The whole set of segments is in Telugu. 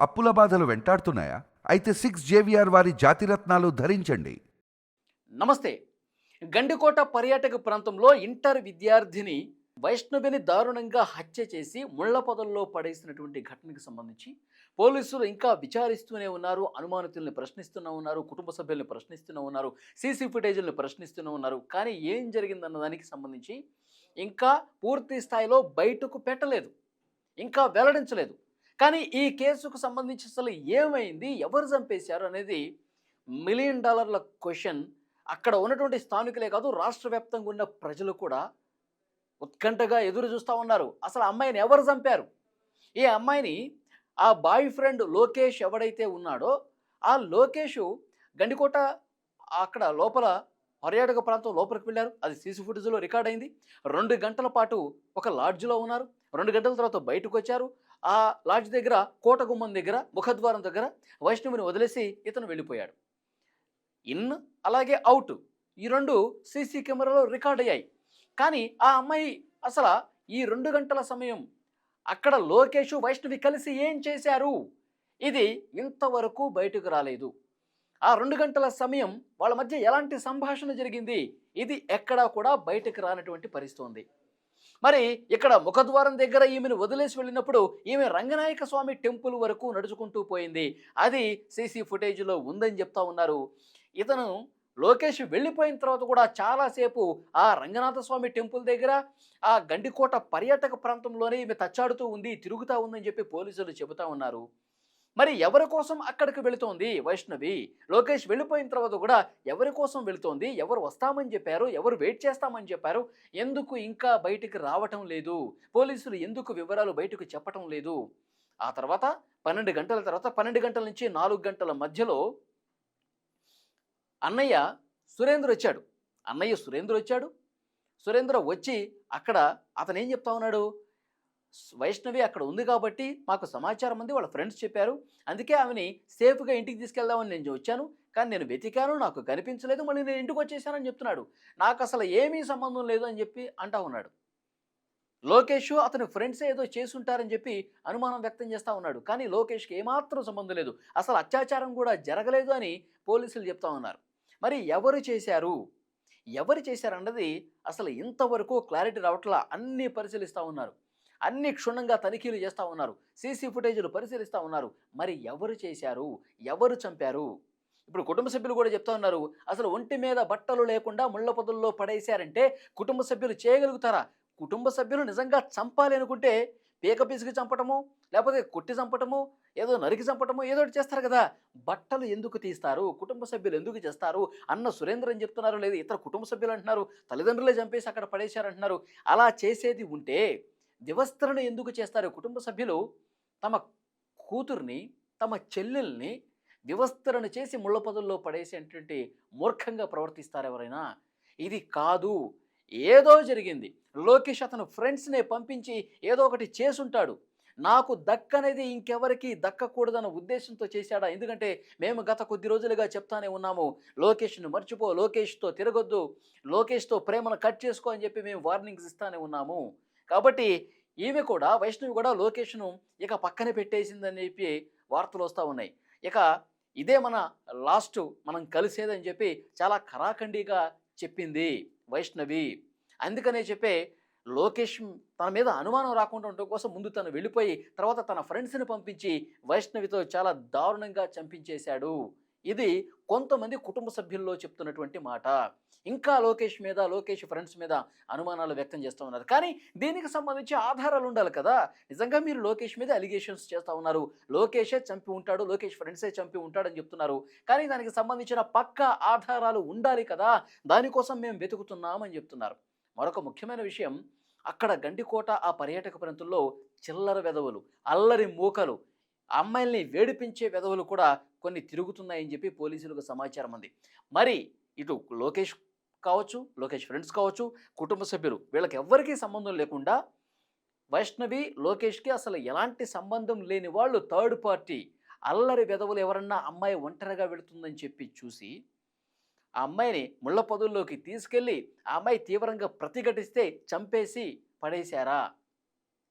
అప్పుల బాధలు వెంటాడుతున్నాయా? అయితే 6 జేవిఆర్ వారి జాతిరత్నాలు ధరించండి. నమస్తే. గండికోట పర్యాటక ప్రాంతంలో ఇంటర్ విద్యార్థిని వైష్ణవిని దారుణంగా హత్య చేసి ముళ్ల పొదల్లో పడేసినటువంటి ఘటనకు సంబంధించి పోలీసులు ఇంకా విచారిస్తూనే ఉన్నారు. అనుమానితుల్ని ప్రశ్నిస్తూనే ఉన్నారు. కుటుంబ సభ్యుల్ని ప్రశ్నిస్తూనే ఉన్నారు. సీసీ ఫుటేజ్‌లని ప్రశ్నిస్తూనే ఉన్నారు. కానీ ఏం జరిగిందన్న దానికి సంబంధించి ఇంకా పూర్తి స్థాయిలో బయటకు పెట్టలేదు. ఇంకా వెల్లడించలేదు. కానీ ఈ కేసుకు సంబంధించి అసలు ఏమైంది? ఎవరు చంపేశారు? అనేది మిలియన్ డాలర్ల క్వెషన్. అక్కడ ఉన్నటువంటి స్థానికులే కాదు, రాష్ట్ర వ్యాప్తంగా ఉన్న ప్రజలు కూడా ఉత్కంఠగా ఎదురు చూస్తా ఉన్నారు. అసలు ఆ అమ్మాయిని ఎవరు చంపారు? ఈ అమ్మాయిని ఆ బాయ్ ఫ్రెండ్ లోకేష్ ఎవడైతే ఉన్నాడో, ఆ లోకేషు గండికోట అక్కడ లోపల పర్యాటక ప్రాంతం లోపలికి వెళ్లారు. అది సీసీ ఫుటేజ్‌లో రికార్డ్ అయింది. 2 గంటల పాటు ఒక లాడ్జ్‌లో ఉన్నారు. 2 గంటల తర్వాత బయటకొచ్చారు. ఆ లాడ్జ్ దగ్గర కోట గుమ్మం దగ్గర, ముఖద్వారం దగ్గర వైష్ణవిని వదిలేసి ఇతను వెళ్ళిపోయాడు. ఇన్ అలాగే ఔట్ ఈ 2 సీసీ కెమెరాలో రికార్డ్ అయ్యాయి. కానీ ఆ అమ్మాయి అసల ఈ 2 గంటల సమయం అక్కడ లోకేష్, వైష్ణవి కలిసి ఏం చేశారు? ఇది ఇంతవరకు బయటకు రాలేదు. ఆ 2 గంటల సమయం వాళ్ళ మధ్య ఎలాంటి సంభాషణ జరిగింది? ఇది ఎక్కడా కూడా బయటకు రానటువంటి పరిస్థితి ఉంది. మరి ఇక్కడ ముఖద్వారం దగ్గర ఈమెను వదిలేసి వెళ్ళినప్పుడు ఈమె రంగనాయక స్వామి టెంపుల్ వరకు నడుచుకుంటూ పోయింది. అది సీసీ ఫుటేజ్‌లో ఉందని చెప్తా ఉన్నారు. ఇతను లోకేష్ వెళ్ళిపోయిన తర్వాత కూడా చాలాసేపు ఆ రంగనాథ స్వామి టెంపుల్ దగ్గర, ఆ గండికోట పర్యాటక ప్రాంతంలోనే ఈమె తచ్చాడుతూ ఉంది, తిరుగుతా ఉందని చెప్పి పోలీసులు చెబుతా ఉన్నారు. మరి ఎవరి కోసం అక్కడికి వెళుతోంది వైష్ణవి? లోకేష్ వెళ్ళిపోయిన తర్వాత కూడా ఎవరి కోసం వెళుతోంది? ఎవరు వస్తామని చెప్పారు? ఎవరు వెయిట్ చేస్తామని చెప్పారు? ఎందుకు ఇంకా బయటికి రావటం లేదు? పోలీసులు ఎందుకు వివరాలు బయటకు చెప్పటం లేదు? ఆ తర్వాత 12 గంటల తర్వాత 12 గంటల నుంచి 4 గంటల మధ్యలో అన్నయ్య సురేంద్ర వచ్చాడు. అన్నయ్య సురేంద్ర వచ్చాడు. సురేంద్ర వచ్చి అక్కడ అతనేం చెప్తా ఉన్నాడు? వైష్ణవి అక్కడ ఉంది కాబట్టి మాకు సమాచారం ఉంది. వాళ్ళ ఫ్రెండ్స్ చెప్పారు. అందుకే ఆమెని సేఫ్‌గా ఇంటికి తీసుకెళ్దామని నేను వచ్చాను. కానీ నేను వెతికాను. నాకు కనిపించలేదు. మళ్ళీ నేను ఇంటికొచ్చేసానని చెప్తున్నాడు. నాకసలు ఏమీ సంబంధం లేదు అని చెప్పి అంటా ఉన్నాడు. లోకేషు అతని ఫ్రెండ్సే ఏదో చేసుంటారని చెప్పి అనుమానం వ్యక్తం చేస్తా ఉన్నాడు. కానీ లోకేష్‌కి ఏమాత్రం సంబంధం లేదు. అసలు అత్యాచారం కూడా జరగలేదు అని పోలీసులు చెప్తా ఉన్నారు. మరి ఎవరు చేశారు? ఎవరు చేశారన్నది అసలు ఇంతవరకు క్లారిటీ రావట్లా. అన్నీ పరిశీలిస్తా ఉన్నారు. అన్ని క్షుణ్ణంగా తనిఖీలు చేస్తా ఉన్నారు. సీసీ ఫుటేజ్‌లు పరిశీలిస్తా ఉన్నారు. మరి ఎవరు చేశారు? ఎవరు చంపారు? ఇప్పుడు కుటుంబ సభ్యులు కూడా చెప్తా ఉన్నారు. అసలు ఒంటి మీద బట్టలు లేకుండా ముళ్ళ పొదల్లో పడేశారంటే కుటుంబ సభ్యులు చేయగలుగుతారా? కుటుంబ సభ్యులు నిజంగా చంపాలి అనుకుంటే పీక పిసికి చంపటము, లేకపోతే కొట్టి చంపటము, ఏదో నరికి చంపటము ఏదో ఒకటి చేస్తారు కదా! బట్టలు ఎందుకు తీస్తారు? కుటుంబ సభ్యులు ఎందుకు చేస్తారు? అన్న సురేంద్ర అని చెప్తున్నారు. లేదు ఇతర కుటుంబ సభ్యులు అంటున్నారు. తల్లిదండ్రులే చంపేసి అక్కడ పడేశారంటున్నారు. అలా చేసేది ఉంటే వివస్త్రను ఎందుకు చేస్తారు? కుటుంబ సభ్యులు తమ కూతుర్ని, తమ చెల్లెల్ని వివస్త్రను చేసి ముళ్ళ పొదల్లో పడేసేటువంటి మూర్ఖంగా ప్రవర్తిస్తారు ఎవరైనా? ఇది కాదు. ఏదో జరిగింది. లోకేష్ అతను ఫ్రెండ్స్‌నే పంపించి ఏదో ఒకటి చేసుంటాడు. నాకు దక్కనేది ఇంకెవరికీ దక్కకూడదన్న ఉద్దేశంతో చేశాడా? ఎందుకంటే మేము గత కొద్ది రోజులుగా చెప్తానే ఉన్నాము. లోకేష్‌ని మర్చిపో, లోకేష్‌తో తిరగొద్దు, లోకేష్‌తో ప్రేమను కట్ చేసుకో అని చెప్పి మేము వార్నింగ్స్ ఇస్తానే ఉన్నాము. కాబట్టి ఈమె కూడా వైష్ణవి కూడా లోకేష్‌ను ఇక పక్కన పెట్టేసిందని చెప్పి వార్తలొస్తా ఉన్నాయి. ఇక ఇదే మన లాస్టు మనం కలిసేదని చెప్పి చాలా ఖరాఖండిగా చెప్పింది వైష్ణవి. అందుకనే చెప్పే లోకేష్ తన మీద అనుమానం రాకుండా ఉండటం కోసం ముందు తను వెళ్ళిపోయి తర్వాత తన ఫ్రెండ్స్‌ని పంపించి వైష్ణవితో చాలా దారుణంగా చంపించేశాడు. ఇది కొంతమంది కుటుంబ సభ్యుల్లో చెప్తున్నటువంటి మాట. ఇంకా లోకేష్ మీద, లోకేష్ ఫ్రెండ్స్ మీద అనుమానాలు వ్యక్తం చేస్తూ ఉన్నారు. కానీ దీనికి సంబంధించి ఆధారాలు ఉండాలి కదా! నిజంగా మీరు లోకేష్ మీద అలిగేషన్స్ చేస్తా ఉన్నారు. లోకేషే చంపి ఉంటాడు, లోకేష్ ఫ్రెండ్సే చంపి ఉంటాడని చెప్తున్నారు. కానీ దానికి సంబంధించిన పక్కా ఆధారాలు ఉండాలి కదా! దానికోసం మేము వెతుకుతున్నాం అని చెప్తున్నారు. మరొక ముఖ్యమైన విషయం, అక్కడ గండికోట ఆ పర్యాటక ప్రాంతంలో చిల్లర వెధవలు, అల్లరి మూకలు, అమ్మాయిల్ని వేడిపించే వెధవలు కూడా కొన్ని తిరుగుతున్నాయని చెప్పి పోలీసులకు సమాచారం ఉంది. మరి ఇటు లోకేష్ కావచ్చు, లోకేష్ ఫ్రెండ్స్ కావచ్చు, కుటుంబ సభ్యులు వీళ్ళకి ఎవ్వరికీ సంబంధం లేకుండా వైష్ణవి, లోకేష్‌కి అసలు ఎలాంటి సంబంధం లేని వాళ్ళు థర్డ్ పార్టీ అల్లరి వెధవలు ఎవరన్నా అమ్మాయి ఒంటరిగా వెళుతుందని చెప్పి చూసి ఆ అమ్మాయిని ముళ్ళ పొదల్లోకి తీసుకెళ్ళి ఆ అమ్మాయి తీవ్రంగా ప్రతిఘటిస్తే చంపేసి పడేశారా?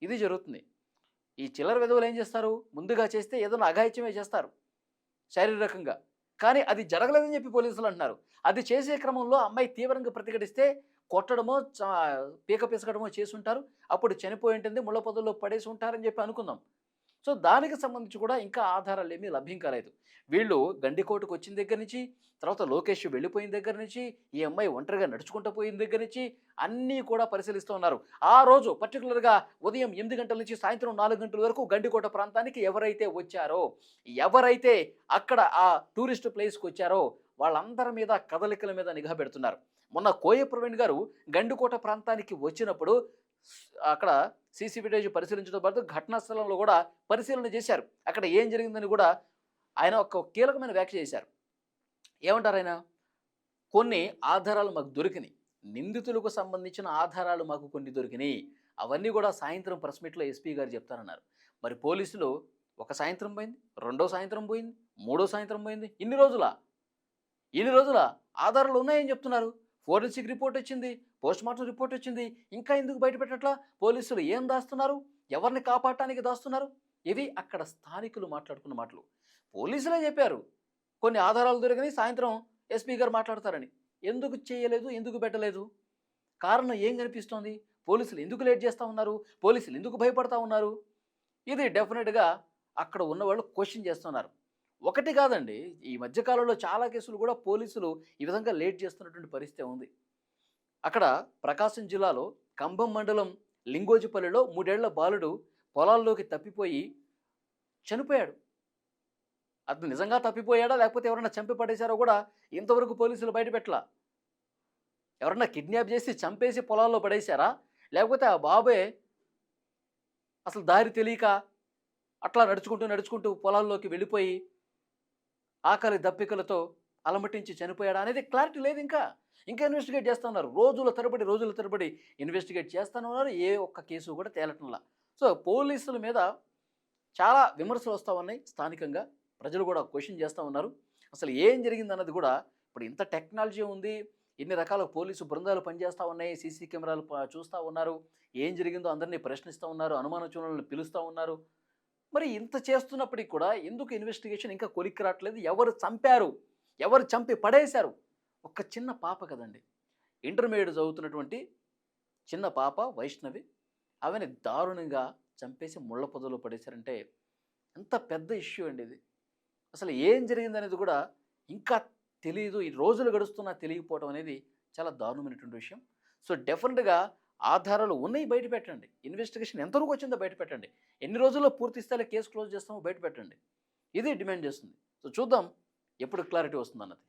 ఇది జరుగుతుంది. ఈ చిల్లర విధవలు ఏం చేస్తారు, ముందుగా చేస్తే ఏదైనా అఘాయిత్యమే చేస్తారు శారీరకంగా. కానీ అది జరగలేదని చెప్పి పోలీసులు అంటున్నారు. అది చేసే క్రమంలో అమ్మాయి తీవ్రంగా ప్రతిఘటిస్తే కొట్టడమో, పీక పిసకడమో చేసుంటారు. అప్పుడు చనిపోయి ఉంటుంది, ముళ్ళ పొదల్లో పడేసి ఉంటారని చెప్పి అనుకుందాం. సో దానికి సంబంధించి కూడా ఇంకా ఆధారాలు ఏమీ లభ్యం కాలేదు. వీళ్ళు గండికోటకు వచ్చిన దగ్గర నుంచి, తర్వాత లోకేష్ వెళ్ళిపోయిన దగ్గర నుంచి, ఈ అమ్మాయి ఒంటరిగా నడుచుకుంటూ పోయిన దగ్గర నుంచి అన్నీ కూడా పరిశీలిస్తూ ఉన్నారు. ఆ రోజు పర్టికులర్గా ఉదయం 8 గంటల నుంచి సాయంత్రం 4 గంటల వరకు గండికోట ప్రాంతానికి ఎవరైతే వచ్చారో, ఎవరైతే అక్కడ ఆ టూరిస్ట్ ప్లేస్కి వచ్చారో వాళ్ళందరి మీద, కదలికల మీద నిఘా పెడుతున్నారు. మొన్న కోయ ప్రవీణ్ గారు గండికోట ప్రాంతానికి వచ్చినప్పుడు అక్కడ సీసీ ఫుటేజ్ పరిశీలించడంతో పాటు ఘటనా స్థలంలో కూడా పరిశీలన చేశారు. అక్కడ ఏం జరిగిందని కూడా ఆయన ఒక కీలకమైన వ్యాఖ్య చేశారు. ఏమంటారు ఆయన? కొన్ని ఆధారాలు మాకు దొరికినాయి, నిందితులకు సంబంధించిన ఆధారాలు మాకు కొన్ని దొరికినాయి, అవన్నీ కూడా సాయంత్రం ప్రెస్ మీట్లో ఎస్పీ గారు చెప్తారన్నారు. మరి పోలీసులు ఒక సాయంత్రం పోయింది, రెండో సాయంత్రం పోయింది, మూడో సాయంత్రం పోయింది, ఇన్ని రోజుల ఆధారాలు ఉన్నాయని చెప్తున్నారు. ఫోరెన్సిక్ రిపోర్ట్ వచ్చింది, పోస్ట్మార్టం రిపోర్ట్ వచ్చింది, ఇంకా ఎందుకు బయటపెట్టట్లా? పోలీసులు ఏం దాస్తున్నారు, ఎవరిని కాపాడటానికి దాస్తున్నారు? ఇవి అక్కడ స్థానికులు మాట్లాడుకున్న మాటలు. పోలీసులే చెప్పారు కొన్ని ఆధారాలు దొరికినాయి, సాయంత్రం ఎస్పీ గారు మాట్లాడతారని. ఎందుకు చేయలేదు, ఎందుకు పెట్టలేదు? కారణం ఏం కనిపిస్తోంది? పోలీసులు ఎందుకు లేట్ చేస్తూ ఉన్నారు? పోలీసులు ఎందుకు భయపడతా ఉన్నారు? ఇది డెఫినెట్గా అక్కడ ఉన్నవాళ్ళు క్వశ్చన్ చేస్తున్నారు. ఒకటి కాదండి, ఈ మధ్యకాలంలో చాలా కేసులు కూడా పోలీసులు ఈ విధంగా లేట్ చేస్తున్నటువంటి పరిస్థితి ఉంది. అక్కడ ప్రకాశం జిల్లాలో కంభం మండలం లింగోజిపల్లిలో 3 ఏళ్ల బాలుడు పొలాల్లోకి తప్పిపోయి చనిపోయాడు. అతను నిజంగా తప్పిపోయాడా, లేకపోతే ఎవరైనా చంపి పడేశారో కూడా ఇంతవరకు పోలీసులు బయటపెట్టలా. ఎవరన్నా కిడ్నాప్ చేసి చంపేసి పొలాల్లో పడేశారా, లేకపోతే ఆ బాబే అసలు దారి తెలియక అట్లా నడుచుకుంటూ పొలాల్లోకి వెళ్ళిపోయి ఆకలి దప్పికలతో అలమటించి చనిపోయాడా అనేది క్లారిటీ లేదు. ఇంకా ఇన్వెస్టిగేట్ చేస్తున్నారు. రోజుల తరబడి ఇన్వెస్టిగేట్ చేస్తున్నారు. ఏ ఒక్క కేసు కూడా తేలటంలా. సో పోలీసుల మీద చాలా విమర్శలు వస్తూ ఉన్నాయి. స్థానికంగా ప్రజలు కూడా క్వశ్చన్ చేస్తూ ఉన్నారు. అసలు ఏం జరిగిందన్నది కూడా ఇప్పుడు ఇంత టెక్నాలజీ ఉంది, ఇన్ని రకాల పోలీసు బృందాలు పనిచేస్తూ ఉన్నాయి, సీసీ కెమెరాలు చూస్తూ ఉన్నారు, ఏం జరిగిందో అందరినీ ప్రశ్నిస్తూ ఉన్నారు, అనుమానచూలను పిలుస్తూ ఉన్నారు. మరి ఇంత చేస్తున్నప్పటికీ కూడా ఎందుకు ఇన్వెస్టిగేషన్ ఇంకా కొలిక్కి రావట్లేదు? ఎవరు చంపారు, ఎవరు చంపి పడేశారు? ఒక చిన్న పాప కదండి, ఇంటర్మీడియట్ చదువుతున్నటువంటి చిన్న పాప వైష్ణవి, ఆమెని దారుణంగా చంపేసి ముళ్ళ పొదలో పడేశారంటే ఎంత పెద్ద ఇష్యూ అండి ఇది. అసలు ఏం జరిగిందనేది కూడా ఇంకా తెలియదు. ఈ రోజులు గడుస్తున్నా తెలియకపోవడం అనేది చాలా దారుణమైనటువంటి విషయం. సో డెఫినెట్గా ఆధారాలు ఉన్నాయి, బయట పెట్టండి. ఇన్వెస్టిగేషన్ ఎంతవరకు వచ్చిందో బయట పెట్టండి. ఎన్ని రోజుల్లో పూర్తి స్థాయిలో కేసు క్లోజ్ చేస్తామో బయట పెట్టండి. ఇది డిమాండ్ చేస్తుంది. సో చూద్దాం ఎప్పుడు క్లారిటీ వస్తుందన్నది.